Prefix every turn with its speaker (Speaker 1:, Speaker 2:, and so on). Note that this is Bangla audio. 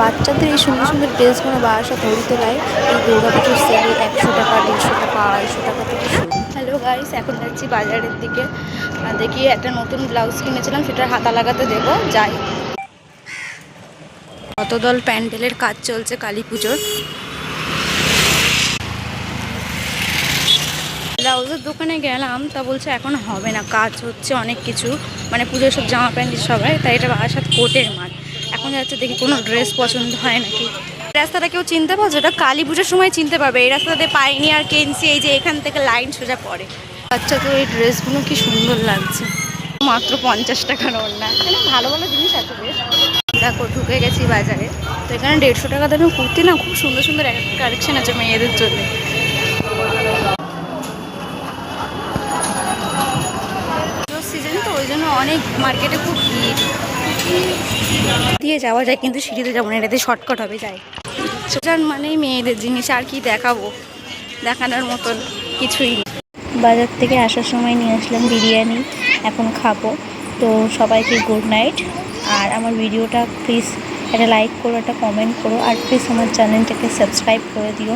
Speaker 1: বাচ্চাদের এই সুন্দর সুন্দর ড্রেসগুলো বারাসাত হরিতলায় এই দুর্গাপুজোর সেলে 100 টাকা, 150 টাকা, 250 টাকা থেকে শুরু। হ্যালো গাইস, এখন যাচ্ছি বাজারের দিকে। দেখি একটা নতুন ব্লাউজ কিনেছিলাম, সেটার হাতা লাগাতে দেবো, যাই। কতদল প্যান্ডেলের কাজ চলছে কালী পুজোর। ব্লাউজের দোকানে গেলাম, তা বলছে এখন হবে না, কাজ হচ্ছে অনেক কিছু, মানে পুজোর সব জামা প্যান্ট সবাই, তাই এটা বারাসাত কোটের মাল। এখন যাচ্ছে, দেখি কোনো ড্রেস পছন্দ হয় নাকি। রাস্তাটা কেউ চিনতে পারছো? এটা কালী পুজোর সময় চিনতে পারবে। এই রাস্তাতে পাইনি আর কেনসি, এই যে এখান থেকে লাইন সোজা পড়ে। বাচ্চাদের এই ড্রেসগুলো কি সুন্দর লাগছে, মাত্র 50 টাকার ওড়না। এখানে ভালো ভালো জিনিস আছে বেশ। দেখো, ঢুকে গেছি বাজারে, তো এখানে 150 টাকা দামে কুর্তি না, খুব সুন্দর সুন্দর কালেকশন আছে মেয়েদের জন্য। সিজন তো ওই জন্য অনেক মার্কেটে খুব ভিড়। দিয়ে যাওয়া যায়, কিন্তু সিঁড়িতে যাবো না, এটাতে শর্টকাট হবে, যাই। সেটার মানেই মেয়েদের জিনিস, আর কি দেখাবো, দেখানোর মতন কিছুই নেই। বাজার থেকে আসার সময় নিয়ে আসলাম বিরিয়ানি, এখন খাবো। তো সবাইকে গুড নাইট। আর আমার ভিডিওটা প্লিজ একটা লাইক করো, একটা কমেন্ট করো, আর প্লিজ আমার চ্যানেলটাকে সাবস্ক্রাইব করে দিও।